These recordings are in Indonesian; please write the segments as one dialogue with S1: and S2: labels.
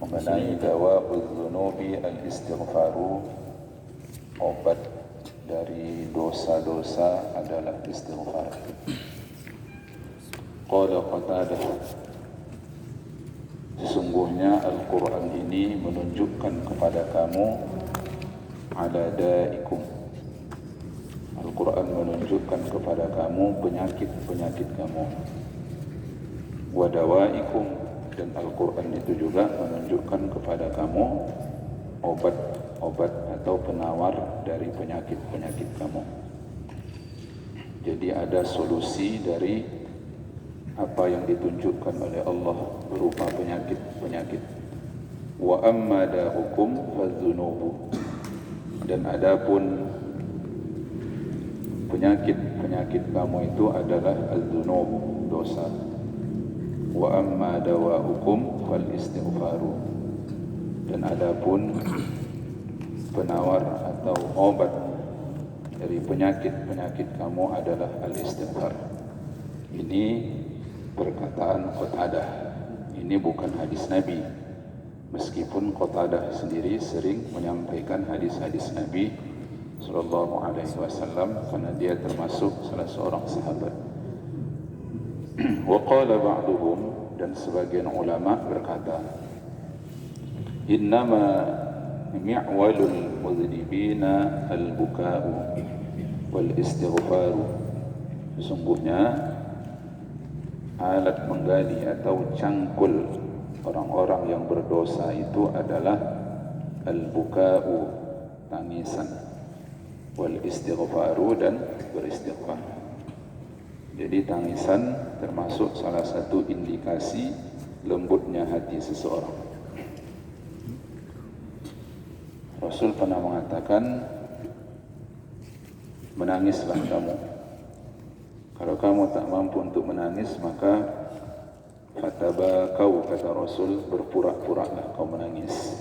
S1: mengenai dawa'ul dzunubi al-istighfaru, obat dari dosa-dosa adalah istighfar. Qala Qatadah, sesungguhnya Al-Quran ini menunjukkan kepada kamu ala da'ikum, Al-Quran menunjukkan kepada kamu penyakit-penyakit kamu. Wa dawa'ikum, dan Al-Quran itu juga menunjukkan kepada kamu obat-obat atau penawar dari penyakit-penyakit kamu. Jadi ada solusi dari apa yang ditunjukkan oleh Allah berupa penyakit-penyakit. Wa amma da'ukum fadzunubu, dan adapun penyakit-penyakit kamu itu adalah al-dzunub, dosa. Wa amma dawa'ukum fal istighfaru, dan adapun penawar atau obat dari penyakit-penyakit kamu adalah al-istighfar. Ini perkataan Qatadah, ini bukan hadis Nabi. Meskipun Qatadah sendiri sering menyampaikan hadis-hadis Nabi sallallahu alaihi wasallam karena dia termasuk salah seorang sahabat. Wa qala ba'duhum, dan sebagian ulama berkata, innama mi'walul mudhnibina al-buka'u wal istighfaru, sesungguhnya alat menggali atau cangkul orang-orang yang berdosa itu adalah al-buka'u, tangisan, wal istighfaru, dan beristighfar. Jadi tangisan termasuk salah satu indikasi lembutnya hati seseorang. Rasul pernah mengatakan, menangislah kamu. Kalau kamu tak mampu untuk menangis, maka fatabakau, kata Rasul, berpura-puralah kau menangis.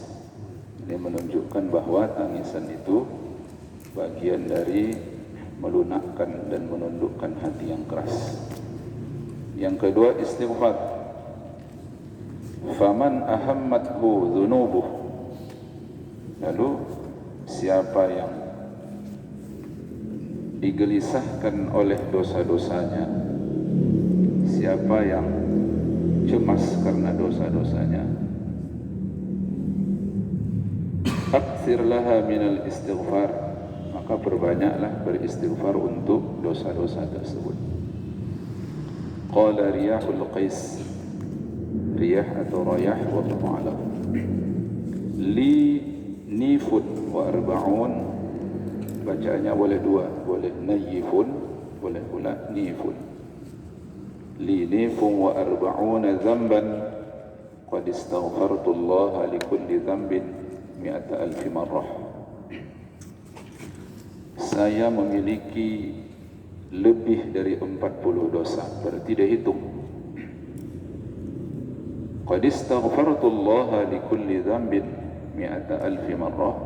S1: Ini menunjukkan bahwa tangisan itu bagian dari melunakkan dan menundukkan hati yang keras. Yang kedua, istighfar. Faman ahammathu dzunubuh, lalu siapa yang digelisahkan oleh dosa-dosanya, siapa yang cemas karena dosa-dosanya, aktsir laha minal istighfar, maka perbanyaklah beristighfar untuk dosa-dosa tersebut. Qala Riyahul Qais, Riyah atau Rayah wallahu a'lam, li nifun wa arba'un, bacanya boleh dua, boleh nayifun, boleh pula nifun. Li nifun wa arba'una dhanban qad istaghfartu Allah li kulli dhanbin 100,000 marrah. Saya memiliki lebih dari 40 dosa, berarti dia hitung. Qad istaghfartu Allah li kulli dhanbin 100,000 marrah,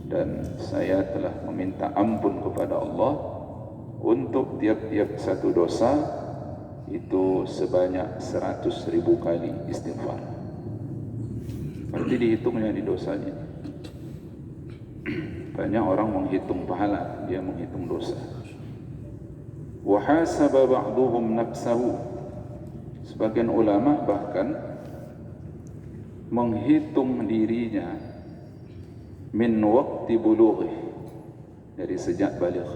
S1: dan saya telah meminta ampun kepada Allah untuk tiap-tiap satu dosa itu sebanyak 100,000 kali istighfar. Berarti dihitungnya di dosanya. Banyak orang menghitung pahala, dia menghitung dosa. Wa hasaba ba'duhum nafsahu, sebagian ulama bahkan menghitung dirinya min waqti bulughih, dari sejak baligh.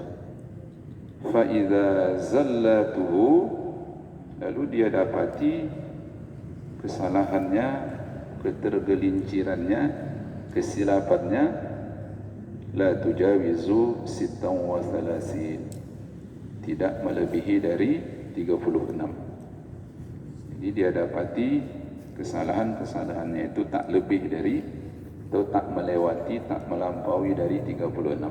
S1: Fa idza zallatuhu, lalu dia dapati kesalahannya, ketergelincirannya, kesilapannya, la tujawizu 36, tidak melebihi dari 36. Jadi dia dapati kesalahan-kesalahannya itu tak lebih dari, atau tak melewati, tak melampaui dari 36.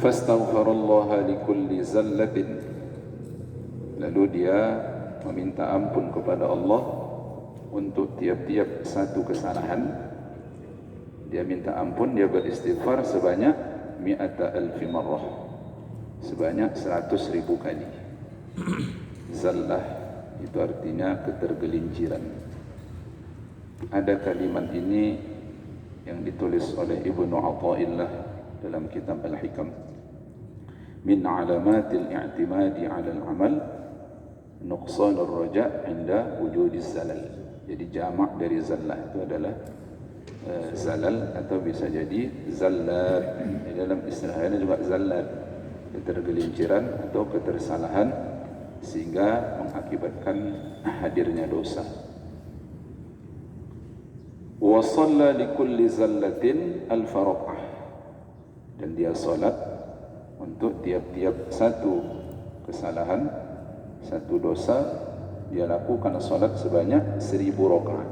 S1: Fastaghfarallaha likulli zallatin, lalu dia meminta ampun kepada Allah untuk tiap-tiap satu kesalahan. Dia minta ampun, dia beristighfar sebanyak 100,000 marrah, sebanyak 100,000 kali. Zallah itu artinya ketergelinciran. ada kalimat ini yang ditulis oleh Ibnu Athaillah dalam kitab Al-Hikam. Min alamatil i'timadi 'ala al-'amal nuqsan ar-raja' 'inda wujudis zalal. Jadi jamak dari zallah itu adalah zalal atau bisa jadi zallat. Di dalam istilahnya juga zallat, ketergelinciran atau ketersalahan sehingga mengakibatkan hadirnya dosa. Wa shalla li kulli zallatin alf rak'ah, dan dia salat untuk tiap-tiap satu kesalahan, satu dosa, dia lakukan salat sebanyak 1000 rakaat.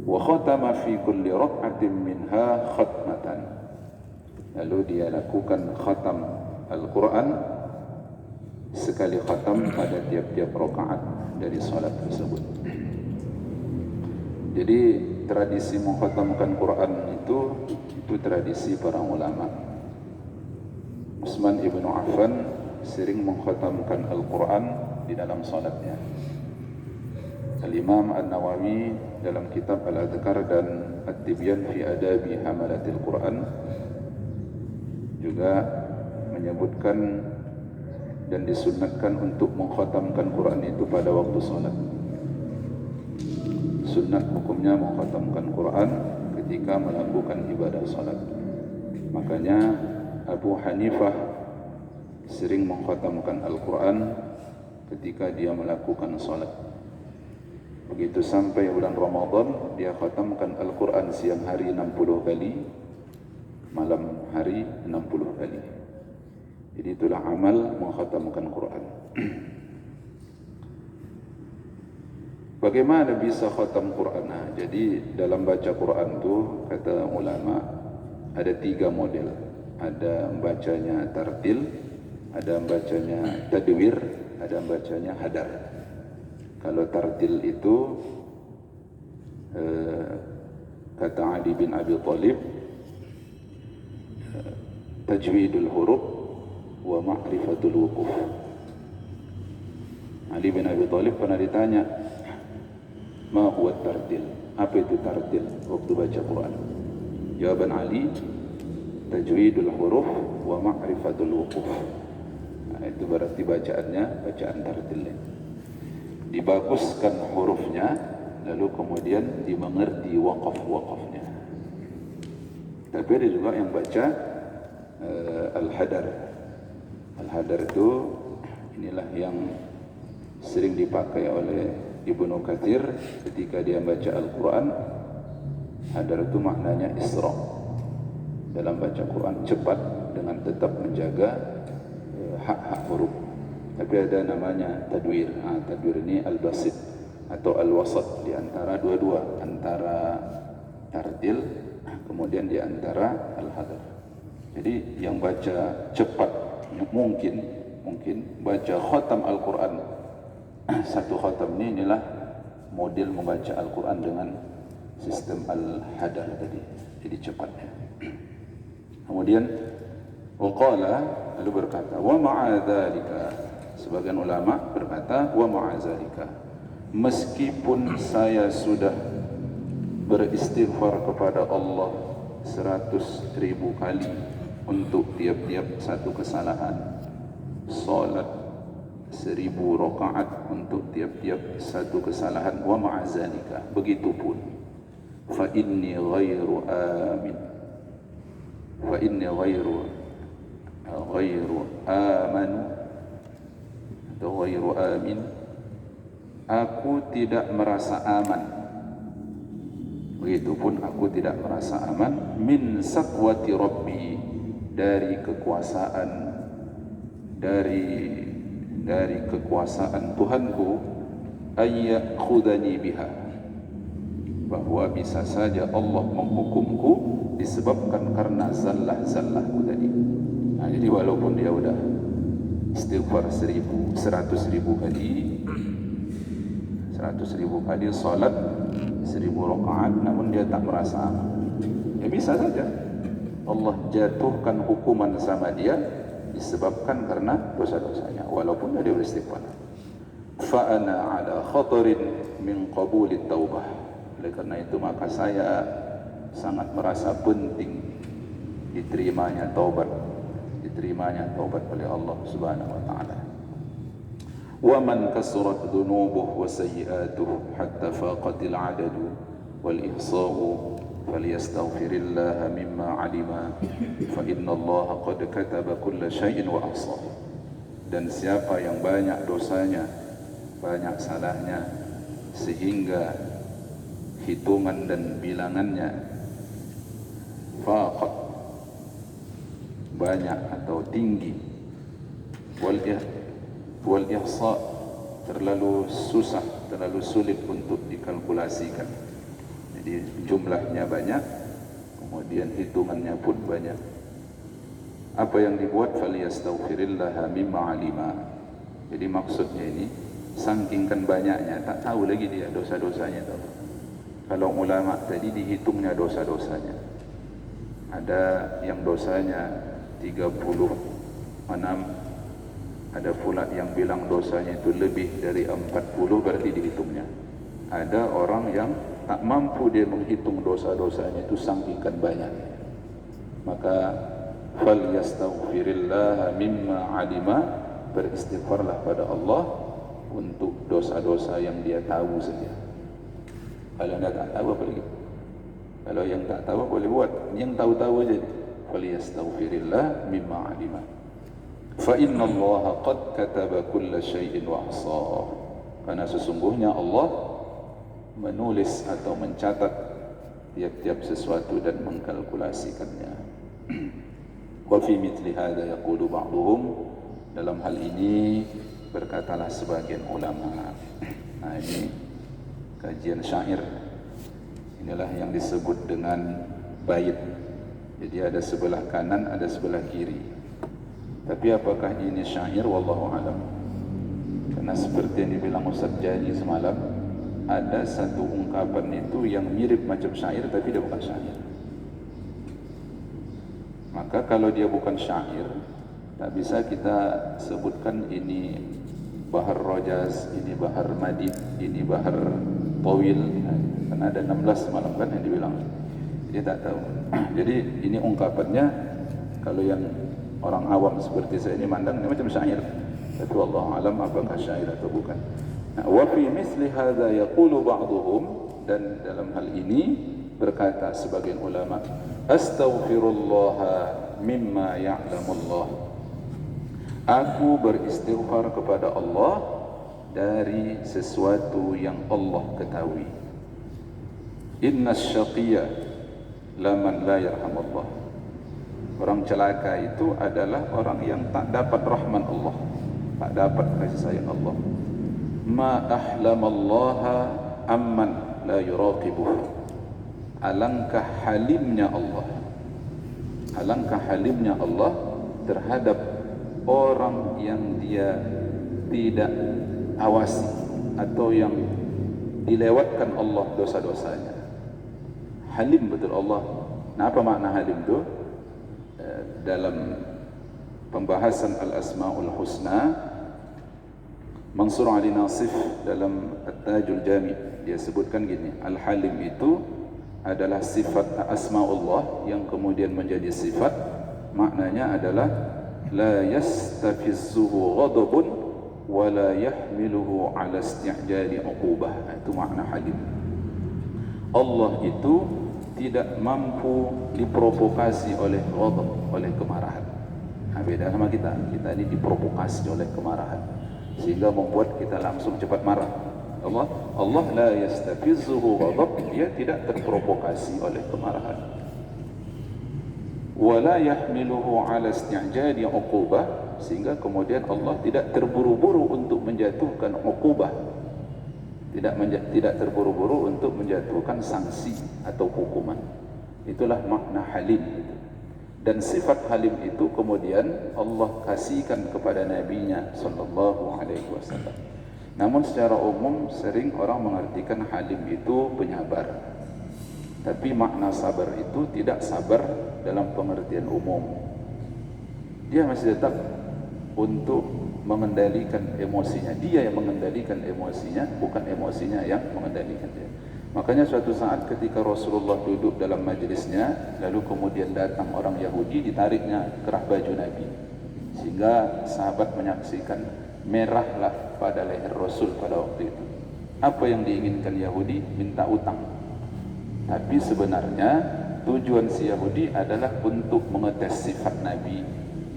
S1: Wa khatama fi kulli rak'atin minha khatmatan, lalu dia lakukan khatam Al-Quran, sekali khatam pada tiap-tiap rakaat dari salat tersebut. Jadi tradisi mengkhatamkan Quran itu tradisi para ulama. Utsman ibnu Affan sering mengkhatamkan Al-Quran di dalam salatnya. Al-Imam An-Nawawi dalam kitab Al-Adhkar dan At-Tibyan fi Adabi Hamalatil Quran juga menyebutkan dan disunnatkan untuk mengkhatamkan Quran itu pada waktu salat. Sunnat hukumnya mengkhatamkan Quran ketika melakukan ibadah salat. Makanya Abu Hanifah sering mengkhatamkan Al-Quran ketika dia melakukan salat. Begitu sampai bulan Ramadan, dia khatamkan Al-Quran siang hari 60 kali, malam hari 60 kali. Jadi itulah amal mengkhatamkan Quran. Bagaimana bisa khatam Quran? Nah, jadi dalam baca Quran itu kata ulama ada 3 model. Ada membacanya tartil, ada membacanya tadwir, ada membacanya hadar. Kalau tartil itu kata Ali bin Abi Thalib, tajwidul huruf wa ma'rifatul wuquf. Ali bin Abi Thalib pernah ditanya, ma huwa tartil? Apa itu tartil waktu baca Quran? Jawaban Ali, tajwidul huruf wa ma'rifatul wuquf. Nah, itu berarti bacaannya bacaan tartil. Dibaguskan hurufnya, lalu kemudian dimengerti waqaf-waqafnya. Tapi ada juga yang baca al-hadar. Al-hadar itu inilah yang sering dipakai oleh Ibnu Katsir ketika dia baca Al-Quran. Hadar itu maknanya isra. Dalam baca Quran cepat dengan tetap menjaga hak-hak huruf. Tapi ada namanya tadwir. Tadwir ini al-basit atau al-wasat, di antara dua-dua, antara tartil kemudian di antara al-hadar. Jadi yang baca cepat mungkin baca khatam Al-Quran. Satu khatam ini inilah model membaca Al-Quran dengan sistem al-hadar tadi. Jadi cepatnya. Kemudian waqala, lalu berkata, wa ma'adzalika, sebagian ulama berkata, wa ma'adzalika, meskipun saya sudah beristighfar kepada Allah 100.000 kali untuk tiap-tiap satu kesalahan, salat 1000 rakaat untuk tiap-tiap satu kesalahan, wa ma'adzalika, begitupun fa inni ghairu amin, fa inni ghairu amanu atau ghairu amin, aku tidak merasa aman, begitupun aku tidak merasa aman, min saqwati rabbi, dari kekuasaan dari kekuasaan Tuhanku, ayyakhudani biha, bahwa bisa saja Allah menghukumku disebabkan karena zallah-zallahku tadi. Nah, jadi walaupun dia udah istighfar 100.000 kali, 100.000 kali salat 1000 rakaat, namun dia tak merasa aman, ya bisa saja Allah jatuhkan hukuman sama dia disebabkan karena dosa-dosanya, walaupun dia beristighfar. Fa ana ala khatarin min qabulit taubah, Oleh karena itu maka saya sangat merasa penting diterimanya taubat oleh Allah Subhanahu wa taala. Wa man kasurat dhunubuhu wa sayyi'atuhu hatta faqatil 'adadu wal ihsa'u falyastaghfirillaha mimma 'alima fa innallaha qad kataba kulla syai'in wa ahsahu. Dan siapa yang banyak dosanya, banyak salahnya sehingga hitungan dan bilangannya faqat, banyak atau tinggi, wal ihsa, terlalu susah, terlalu sulit untuk dikalkulasikan. Jadi jumlahnya banyak, kemudian hitungannya pun banyak. Apa yang dibuat? Falyastaghfirillaha mimma 'alima. Jadi maksudnya ini saking banyaknya tak tahu lagi dia dosa-dosanya tahu. Kalau ulama tadi dihitungnya dosa-dosanya. Ada yang dosanya 36, ada pula yang bilang dosanya itu lebih dari 40, berarti dihitungnya. Ada orang yang tak mampu dia menghitung dosa-dosanya itu saking banyak. Maka falyastaghfirillaha mimma 'alima, beristighfarlah pada Allah untuk dosa-dosa yang dia tahu saja. Kalau anda tak tahu apa lagi? Kalau yang tak tahu boleh buat, yang tahu-tahu aja. Falyastaghfirillah mimma 'alima. Fa innallaha qad kataba kulla syai'in wa ahsah. Karena sesungguhnya Allah menulis atau mencatat tiap-tiap sesuatu dan mengkalkulasikannya. Wa fi mithli hadza yaqulu ba'dhum, dalam hal ini berkatalah sebagian ulama. Nah, ini kajian syair. Inilah yang disebut dengan bait. Jadi ada sebelah kanan, ada sebelah kiri. Tapi apakah ini syair? Wallahu alam. Karena seperti yang dibilang Ustaz Jadi semalam, ada satu ungkapan itu yang mirip macam syair tapi dia bukan syair. Maka kalau dia bukan syair, tak bisa kita sebutkan ini bahar rojaz, ini bahar madid, ini bahar tawil. Karena ada 16 semalam kan yang dibilang. Dia tak tahu. Jadi ini ungkapannya, kalau yang orang awam seperti saya ini mandang ini macam syair. Tapi wallahu alam apakah syair atau bukan. Nah, wa fi misli hadza yaqulu ba'dhum, dan dalam hal ini berkata sebagian ulama, astaghfirullah mimma ya'lamullah. Aku beristighfar kepada Allah dari sesuatu yang Allah ketahui. Inna syaqiyya laman la yarhamullah. Orang celaka itu adalah orang yang tak dapat rahman Allah, tak dapat kasih sayang Allah. Ma ahlamallaha amman la yuraqibuh. Alangkah halimnya Allah, alangkah halimnya Allah terhadap orang yang dia tidak awasi atau yang dilewatkan Allah dosa-dosanya. Halim betul Allah. Nah, apa makna halim itu? Dalam pembahasan Al-Asma'ul Husna, Mansur Ali Nasif dalam At-Tajul Jami' dia sebutkan gini, Al-Halim itu adalah sifat Asma'ullah yang kemudian menjadi sifat. Maknanya adalah la yastafizzuhu ghadabun wa la yahmiluhu ala isti'jali uqubah. Itu makna halim. Allah itu tidak mampu diprovokasi oleh ghadab, oleh kemarahan. Nah, beda sama kita. Kita ini diprovokasi oleh kemarahan sehingga membuat kita langsung cepat marah. Allah la yastafizzuhu ghadab, dia tidak terprovokasi oleh kemarahan. Wa la yahmiluhu ala isti'jali uqubah, sehingga kemudian Allah tidak terburu-buru untuk menjatuhkan uqubah, tidak terburu-buru untuk menjatuhkan sanksi atau hukuman. Itulah makna halim itu. Dan sifat halim itu kemudian Allah kasihkan kepada nabinya sallallahu alaihi wasallam. Namun secara umum sering orang mengartikan halim itu penyabar. Tapi makna sabar itu tidak sabar dalam pengertian umum. Dia masih tetap untuk mengendalikan emosinya. Dia yang mengendalikan emosinya, bukan emosinya yang mengendalikan dia. Makanya suatu saat ketika Rasulullah duduk dalam majlisnya, lalu kemudian datang orang Yahudi, ditariknya kerah baju Nabi, sehingga sahabat menyaksikan merahlah pada leher Rasul pada waktu itu. Apa yang diinginkan Yahudi? Minta utang. Tapi sebenarnya tujuan si Yahudi adalah untuk mengetes sifat Nabi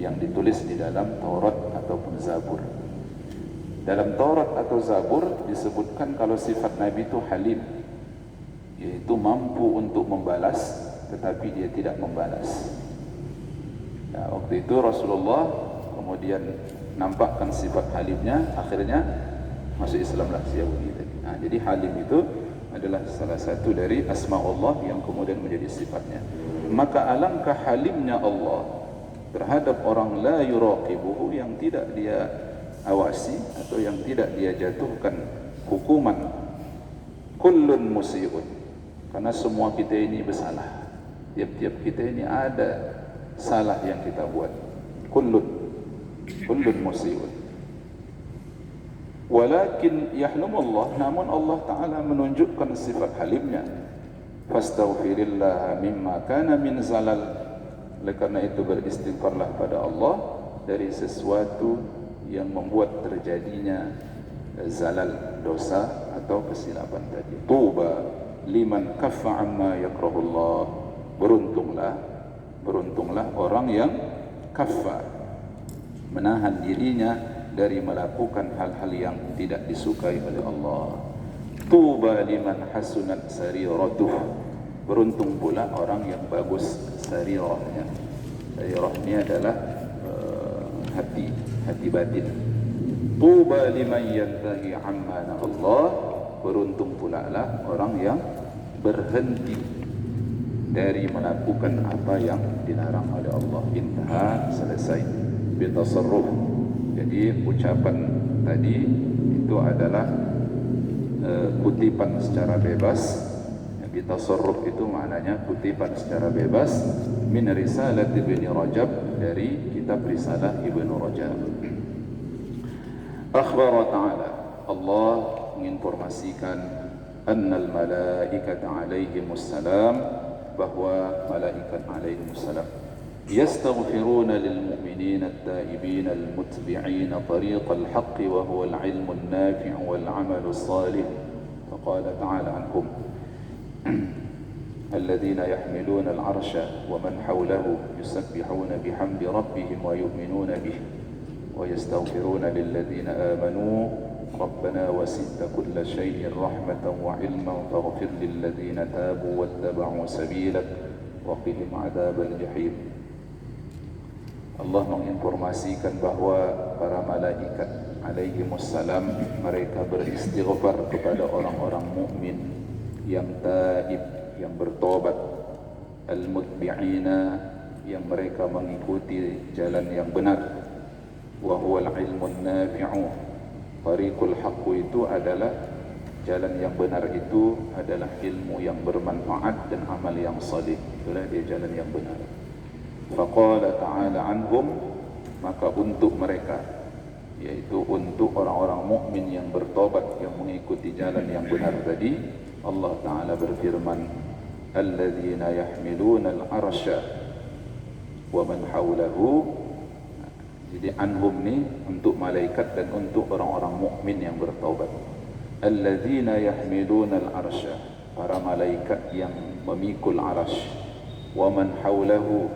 S1: yang ditulis di dalam Taurat ataupun Zabur. Dalam Taurat atau Zabur disebutkan kalau sifat Nabi itu halim, yaitu mampu untuk membalas tetapi dia tidak membalas. Nah, waktu itu Rasulullah kemudian nampakkan sifat halimnya, akhirnya masuk Islamlah si Yahudi tadi. Nah, jadi halim itu adalah salah satu dari asma Allah yang kemudian menjadi sifatnya. Maka alangkah halimnya Allah terhadap orang la yuraqibuhu, yang tidak dia awasi atau yang tidak dia jatuhkan hukuman. Kullun musi'un, karena semua kita ini bersalah. Tiap-tiap kita ini ada salah yang kita buat. Kullun musi'un. Walakin yahlumullah, namun Allah Ta'ala menunjukkan sifat halimnya. Fastaghfirillah mimma kana min zalal. Oleh karena itu beristighfarlah pada Allah dari sesuatu yang membuat terjadinya zalal, dosa atau kesilapan tadi. Tuba liman kaffa amma yakrahullah. Beruntunglah orang yang kaffa, menahan dirinya dari melakukan hal-hal yang tidak disukai oleh Allah. Tuba liman hasunat sariratuh. Beruntung pula orang yang bagus sarirahnya. Sarirah ini adalah hati batin. Tuba liman yantahi amma Allah. Beruntung pula lah orang yang berhenti dari melakukan apa yang dilarang oleh Allah. Intaha, selesai. Bitasarruf. Jadi ucapan tadi itu adalah kutipan secara bebas. Bitasarruf itu maknanya kutipan secara bebas min risalat Ibn Rajab, dari kitab risalah Ibn Rajab. Akhbara ta'ala, Allah menginformasikan annal malaikata alaihimussalam, bahwa malaikat alaihimussalam yastaghfiruna lil mu'minina at-taibina al-mutbi'ina tariqal haqqi wa huwa al-'ilmu an-nafi'u wal 'amalu as-salih. Faqala ta'ala anhum الذين يحملون العرش ومن حوله يسبحون بحمد ربهم ويؤمنون به ويستغفرون للذين آمنوا ربنا وسعت كل شيء رحمة وعلما فاغفر للذين تابوا واتبعوا سبيلك وقهم عذاب الجحيم. Allah menginformasikan bahwa para malaikat alaihimussalam mereka beristighfar kepada orang-orang mukmin yang taib, yang bertobat, al-mutbi'ina, yang mereka mengikuti jalan yang benar, wa huwa al-ilmun nafi'u. Tariqul haqqu itu adalah jalan yang benar, itu adalah ilmu yang bermanfaat dan amal yang salih, itulah dia jalan yang benar. Faqala ta'ala anhum, maka untuk mereka, yaitu untuk orang-orang mukmin yang bertobat, yang mengikuti jalan yang benar tadi, Allah Ta'ala berfirman, alladzina yahmiluna al-arsya wa man hawlahu. Jadi anhum ni untuk malaikat dan untuk orang-orang mukmin yang bertaubat. Alladzina yahmiluna al-arsya, para malaikat yang memikul arasy, wa man hawlahu,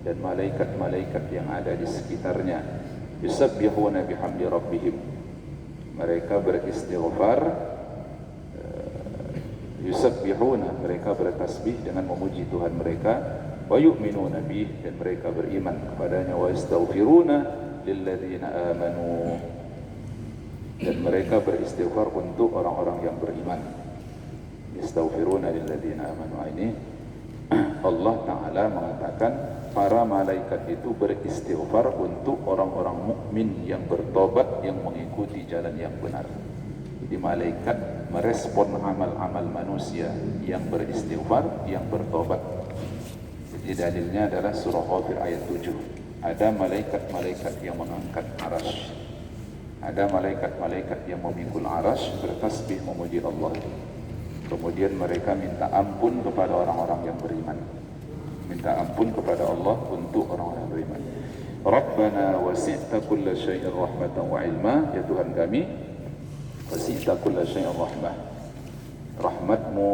S1: dan malaikat-malaikat yang ada di sekitarnya. Yusabbihuna bihamdi rabbihim, mereka beristighfar. Yusabbihuna, mereka bertasbih dengan memuji Tuhan mereka. Wa yu'minuna bih, dan mereka beriman kepadanya. Wa yastaghfiruna lilladzina amanu, dan mereka beristighfar untuk orang-orang yang beriman. Yastaghfiruna lilladzina amanu, ini Allah Ta'ala mengatakan para malaikat itu beristighfar untuk orang-orang mukmin yang bertobat, yang mengikuti jalan yang benar. Jadi malaikat merespon amal-amal manusia yang beristighfar, yang bertobat. Jadi dalilnya adalah surah Ghafir ayat 7. Ada malaikat-malaikat yang mengangkat arasy, ada malaikat-malaikat yang memikul arasy bertasbih memuji Allah. Kemudian mereka minta ampun kepada orang-orang yang beriman. Minta ampun kepada Allah untuk orang-orang yang beriman. Rabbana wasi'ta kulla syai'in rahmatan wa ilma. Ya Tuhan kami, wasi'ta kulla syai'in rahmah. Rahmatmu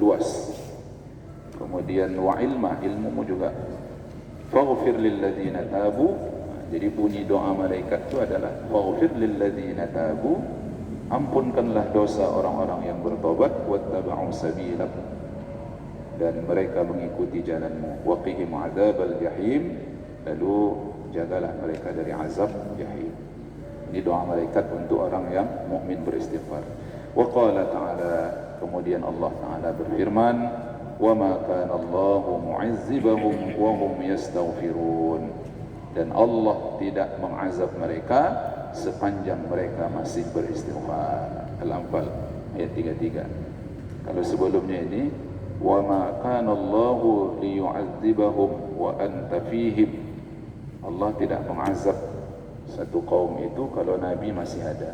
S1: luas. Kemudian wa ilma, ilmumu juga. Faghfir lilladzina tabu. Jadi bunyi doa malaikat itu adalah faghfir lilladzina tabu. Ampunkanlah dosa orang-orang yang bertobat, wattaba'u sabilak, dan mereka mengikuti jalanmu, waqihim adzabal jahim, lalu jagalah mereka dari azab jahim. Ini doa malaikat untuk orang yang mukmin beristighfar. Wa qala ta'ala, kemudian Allah Ta'ala berfirman, wa ma kana Allahu mu'azzibahum wa hum yastaghfirun, dan Allah tidak mengazab mereka sepanjang mereka masih beristighfar. Al-Anfal ayat 33. Kalau sebelumnya ini wa ma kana Allahu liyu'adzibahum wa anta fihim, Allah tidak mengazab satu kaum itu kalau Nabi masih ada.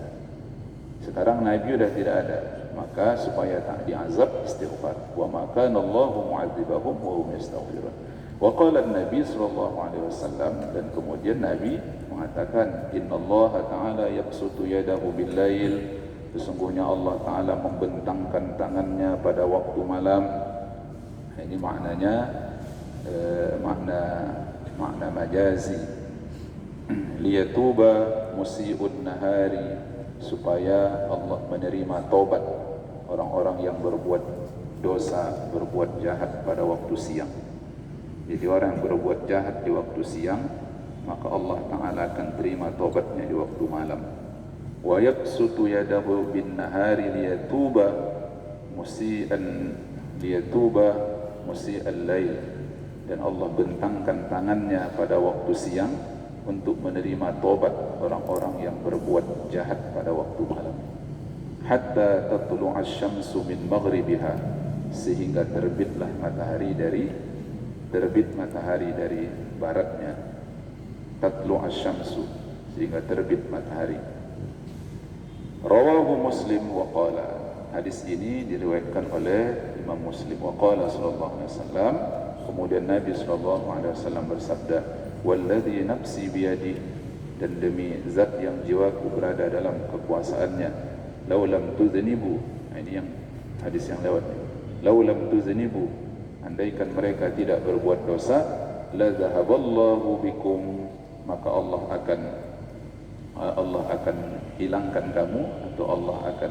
S1: Sekarang Nabi sudah tidak ada, maka supaya tak diazab istighfar. Wa ma kana Allahu mu'adzibahum wa hum yastaghfirun. Wa qala an-nabi sallallahu alaihi wasallam, dan kemudian Nabi mengatakan, innallaha ta'ala yabsutu yadahu bil-lail, sesungguhnya Allah Ta'ala membentangkan tangannya pada waktu malam. Ini maknanya makna majazi. Liyatuba musii'un nahari, supaya Allah menerima taubat orang-orang yang berbuat dosa, berbuat jahat pada waktu siang. Jadi orang yang berbuat jahat di waktu siang, maka Allah Ta'ala akan terima taubatnya di waktu malam. Wa yabsutu yadahu bin nahari liyatuba musii'an lail, dan Allah bentangkan tangannya pada waktu siang untuk menerima taubat orang-orang yang berbuat jahat pada waktu malam. Hatta tatlu'a asy-syamsu min maghribiha, sehingga terbit matahari dari baratnya. Tatlu asy-syamsu, sehingga terbit matahari. Rawahu Muslim wa qala, hadis ini diriwayatkan oleh Imam Muslim. Wa qala sallallahu alaihi wasallam, kemudian Nabi sallallahu alaihi wasallam bersabda, walladzi nafsi biyadihi, dan demi zat yang jiwaku berada dalam kekuasaannya, law lam tuznibu, ini yang hadis yang lewat, law lam tuznibu, andaikan mereka tidak berbuat dosa, la zahaballahu bikum, maka Allah akan hilangkan kamu, atau Allah akan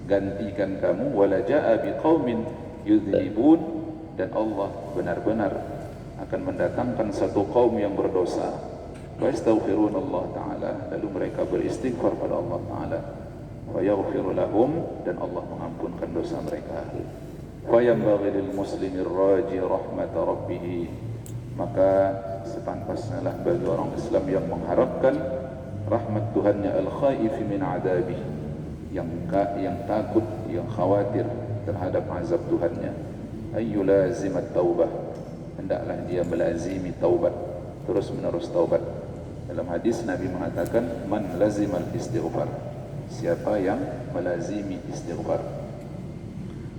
S1: gantikan kamu. Wala jaa biqaumin yudznibun, dan Allah benar-benar akan mendatangkan satu kaum yang berdosa. Wa yastaghfirun Allah Ta'ala, lalu mereka beristighfar pada Allah Ta'ala. Wa yaghfiru lahum, dan Allah mengampunkan dosa mereka. Fayambaghi lil muslimir raji rahmat rabbih, maka sepantasnya bagi orang Islam yang mengharapkan rahmat Tuhannya, al-khaif min adabih, yang takut, yang khawatir terhadap azab Tuhannya, ayyulazimat taubah, hendaklah dia melazimi taubat, terus menerus taubat. Dalam hadis Nabi mengatakan, man lazimal istighfar, siapa yang melazimi istighfar.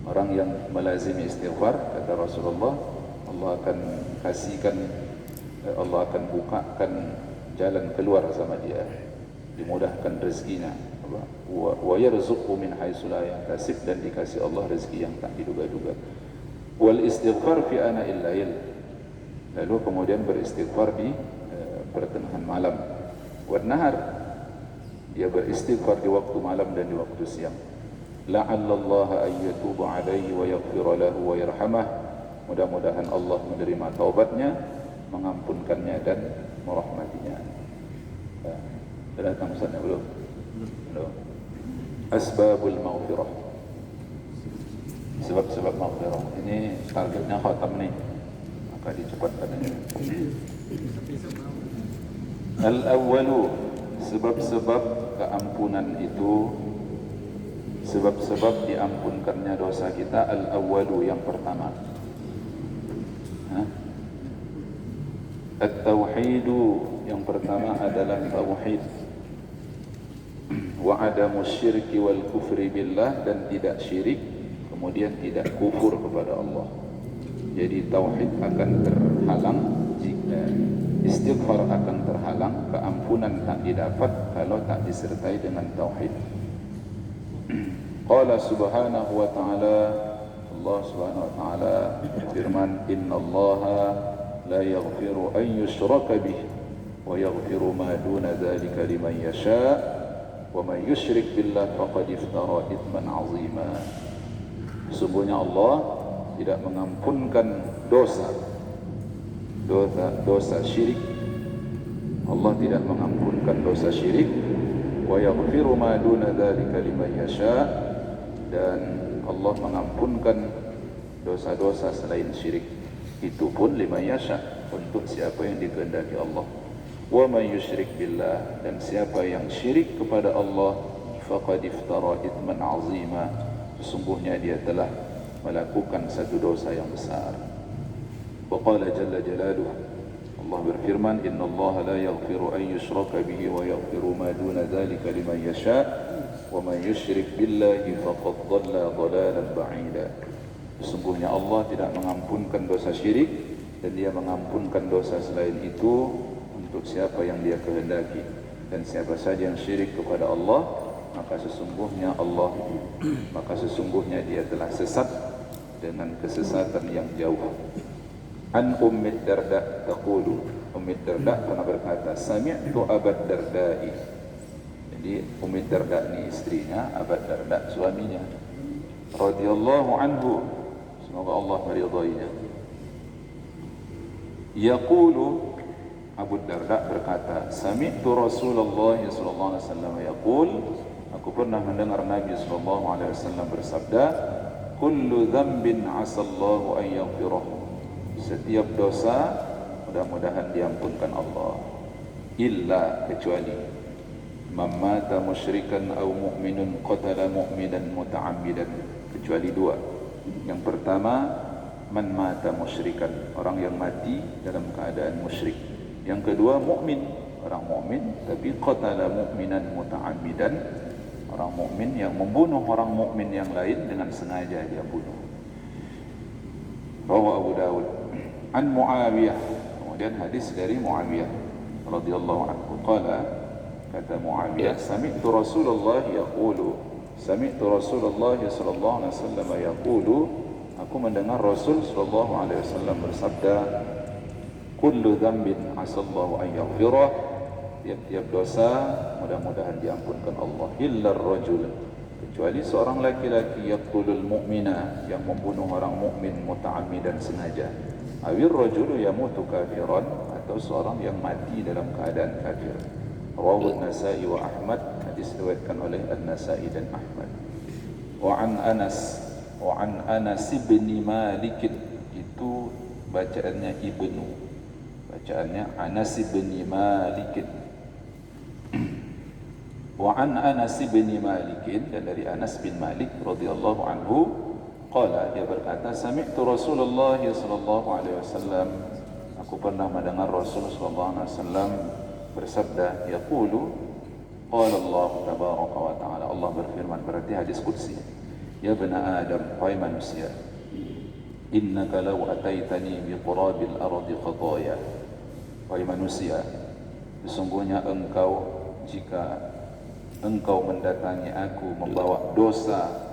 S1: Orang yang melazimi istighfar, kata Rasulullah, Allah akan bukakan jalan keluar sama dia, dimudahkan rezekinya. Wa yarzuqhu min haitsu la yahtasib, dan dikasih Allah rezeki yang tak diduga-duga. Wal istighfar fi ana'il lail, lalu kemudian beristighfar di pertengahan malam. Wan nahar, dia beristighfar di waktu malam dan di waktu siang. La'alla Allah an yatuba alaihi wa yaghfira lahu wa yarhamah, mudah-mudahan Allah menerima taubatnya, mengampunkannya dan merahmatinya. Sudah datang Ustaznya belum? Belum. Asbabul maghfirah, sebab-sebab maghfirah. Ini targetnya khatam nih, maka dicepatkan ini. Al-awwalu, sebab-sebab keampunan itu, sebab-sebab diampunkannya dosa kita. Al-awwalu, yang pertama, At-tauhidu, yang pertama adalah tauhid. wa adamu syirki wal kufri billah, dan tidak syirik kemudian tidak kufur kepada Allah. Jadi tauhid akan terhalang jika istighfar akan terhalang, keampunan tak didapat kalau tak disertai dengan tauhid. Qala subhanahu wa ta'ala, Allah subhanahu wa ta'ala firman, innallaha la yaghfiru an yushraka bih wa yaghfiru ma duna dhalika liman yasha wa man yushrik billah faqad iftara ithman 'azima. Sesungguhnya Allah tidak mengampunkan dosa syirik. Allah tidak mengampunkan dosa syirik. Wa yaghfiru ma duna dzalika liman yasha, dan Allah mengampunkan dosa-dosa selain syirik itu pun liman yasha, untuk siapa yang dikehendaki Allah. Wa man yusyrik billah, dan siapa yang syirik kepada Allah, faqad iftara ithman 'azima, sesungguhnya dia telah melakukan satu dosa yang besar. Wa qala jalla jalaluhu, Allah berfirman, innallaha la yaghfiru an yushraka bihi wa yaghfiru ma duna dzalika liman yasha wa man yusyrik billahi faqad dhalla dhalalan ba'ida. Sesungguhnya Allah tidak mengampunkan dosa syirik, dan dia mengampunkan dosa selain itu untuk siapa yang dia kehendaki. Dan siapa saja yang syirik kepada Allah, maka sesungguhnya dia telah sesat dengan kesesatan yang jauh. An Ummi Darda taqulu, Ummi Darda pernah berkata, sami'tu Abad Dardai. Jadi Ummi Darda ini istrinya, Abad Darda suaminya, radhiyallahu anhu, semoga Allah meridainya. Yaqulu, Abu Darda berkata, sami'tu Rasulullah sallallahu alaihi wasallam yaqul, aku pernah mendengar Nabi sallallahu alaihi wasallam bersabda, kullu dhanbin 'asallahu an yaghfirah, setiap dosa mudah-mudahan diampunkan Allah, illa, kecuali man mata musyrikan aw mu'minun qatala mu'minan muta'ammidan, kecuali dua. Yang pertama, man mata musyrikan, orang yang mati dalam keadaan musyrik. Yang kedua, mukmin, orang mukmin tapi qatala mu'minan muta'ammidan, orang mukmin yang membunuh orang mukmin yang lain dengan sengaja dia bunuh. Rawahu Abu Dawud. An Muawiyah, kemudian hadis dari Muawiyah radhiyallahu anhu, qala, kata Muawiyah, sami'tu Rasulullah yaqulu, sami'tu Rasulullah sallallahu alaihi wasallam yaqulu, aku mendengar Rasul sallallahu alaihi wasallam bersabda, kullu dhanbin 'asallahu an yaghfirah, tiap-tiap dosa mudah-mudahan diampunkan Allah, illa ar-rajul, kecuali seorang laki-laki, yaqtulul mu'mina, yang membunuh orang mukmin muta'ammidan, sengaja, awir rajulu yamutu kafiran, atau seorang yang mati dalam keadaan kafir. Rawahu An-Nasa'i wa Ahmad, hadis diriwayatkan oleh An-Nasa'i dan Ahmad. Wa an Anas bin Malik, itu bacaannya ibnu, bacaannya Anas bin Malik. Wa an Anas bin Malik, dan dari Anas bin Malik radhiyallahu anhu, qala, dia berkata, sami'tu Rasulullah sallallahu alaihi wasallam, aku pernah mendengar Rasul sallallahu alaihi wasallam bersabda, yaqulu, qala Allah tabaraka wa ta'ala, Allah berfirman, berarti hadis qudsi, ya bani Adam, wahai manusia, innaka law ataitani bi qurabil ardi khataya, wahai manusia, sesungguhnya engkau, jika engkau mendatangi aku membawa dosa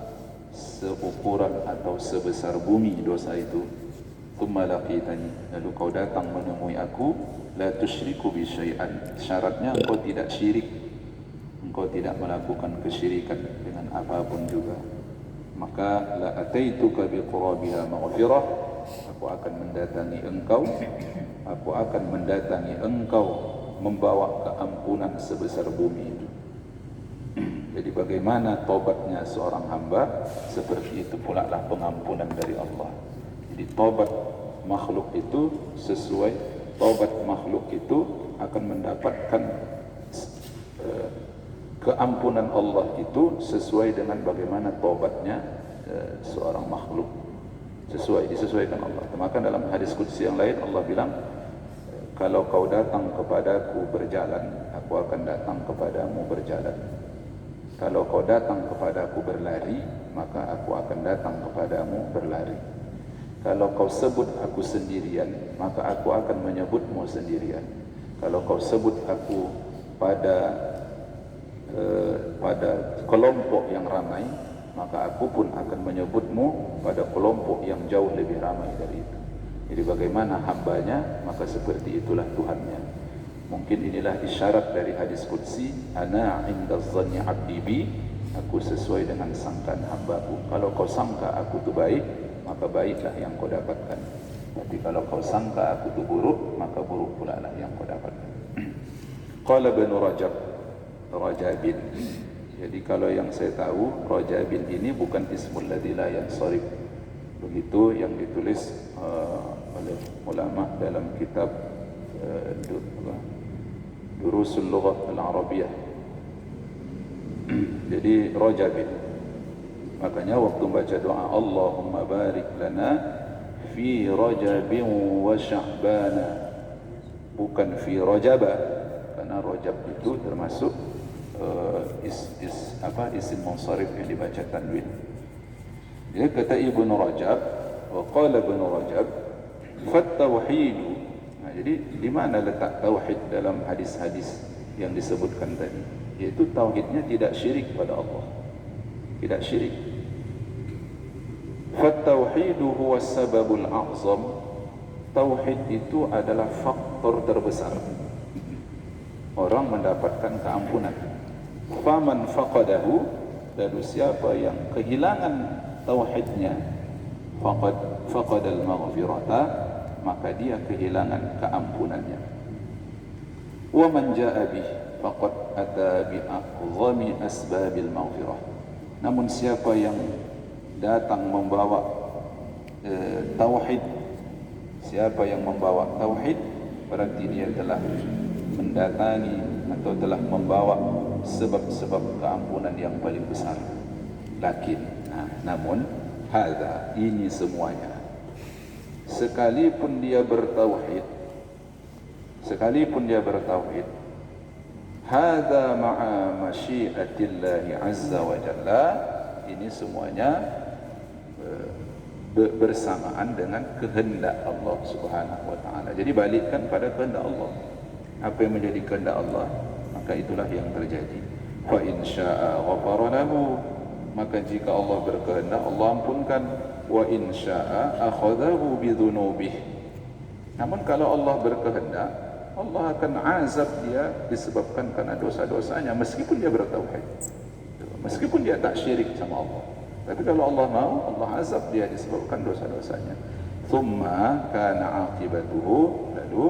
S1: seukuran atau sebesar bumi dosa itu, thumma laqitani, lalu kau datang menemui aku, la tusyriku bi syai'an, syaratnya engkau tidak syirik, engkau tidak melakukan kesyirikan dengan apapun juga, maka la ataituka bi qurabiha maghfirah, aku akan mendatangi engkau membawa keampunan sebesar bumi itu. Jadi bagaimana tobatnya seorang hamba, seperti itu pula lah pengampunan dari Allah. Jadi tobat makhluk itu akan mendapatkan keampunan Allah itu sesuai dengan bagaimana tobatnya seorang makhluk, disesuaikan Allah. Maka dalam hadis qudsi yang lain Allah bilang, kalau kau datang kepadaku berjalan, aku akan datang kepadamu berjalan. Kalau kau datang kepadaku berlari, maka aku akan datang kepadamu berlari. Kalau kau sebut aku sendirian, maka aku akan menyebutmu sendirian. Kalau kau sebut aku pada kelompok yang ramai, maka aku pun akan menyebutmu pada kelompok yang jauh lebih ramai dari itu. Jadi bagaimana hambanya, maka seperti itulah Tuhannya. Mungkin inilah isyarat dari hadis qudsi, ana 'inda dhanni 'abdi bi, aku sesuai dengan sangkaan hambaku. Kalau kau sangka aku tu baik, maka baiklah yang kau dapatkan. Tapi kalau kau sangka aku tu buruk, maka buruk pula lah yang kau dapatkan. Qala Ibnu Rajabin. Jadi kalau yang saya tahu, Rajabin ini bukan ismul ladzi la yansarif. Begitu yang ditulis oleh ulama dalam kitab Durusul Lughah Al-Arabiyah. Jadi Rajabin. Makanya waktu baca doa Allahumma barik lana fi Rajabin wa Sya'bana, bukan fi Rajaba, karena Rajab itu termasuk isim munsharif yang dibaca tanwin. Dia kata Ibnu Rajab, wa qala Ibnu Rajab, fat tauhid. Jadi di mana letak tauhid dalam hadis-hadis yang disebutkan tadi? Yaitu tauhidnya tidak syirik pada Allah. Tidak syirik. Fat tauhid huwa sababul a'zam. Tauhid itu adalah faktor terbesar orang mendapatkan keampunan. Faman faqadahu, lalu siapa yang kehilangan tauhidnya, faqadal maghfirata, maka dia kehilangan keampunannya. Wa man jaa bih faqad ata bi a'zami asbabil maghfirah. Namun siapa yang datang membawa tauhid, siapa yang membawa tauhid, berarti dia telah mendatangi atau telah membawa sebab-sebab keampunan yang paling besar. Namun hadza, ini semuanya, sekalipun dia bertauhid, hadza ma'a masyiatillahi azza wa jalla, ini semuanya bersamaan dengan kehendak Allah Subhanahu wa taala. Jadi balikkan pada kehendak Allah. Apa yang menjadi kehendak Allah, maka itulah yang terjadi. Fa in syaa'a ghafara lahu, maka jika Allah berkehendak Allah ampunkan. Wa in syaa'a akhadhahu bi dhunubihi. Namun kalau Allah berkehendak, Allah akan azab dia disebabkan karena dosa-dosanya, meskipun dia bertauhid, meskipun dia tak syirik sama Allah. Tapi kalau Allah mau, Allah azab dia disebabkan dosa-dosanya. Thumma kana aqibatuhu, lalu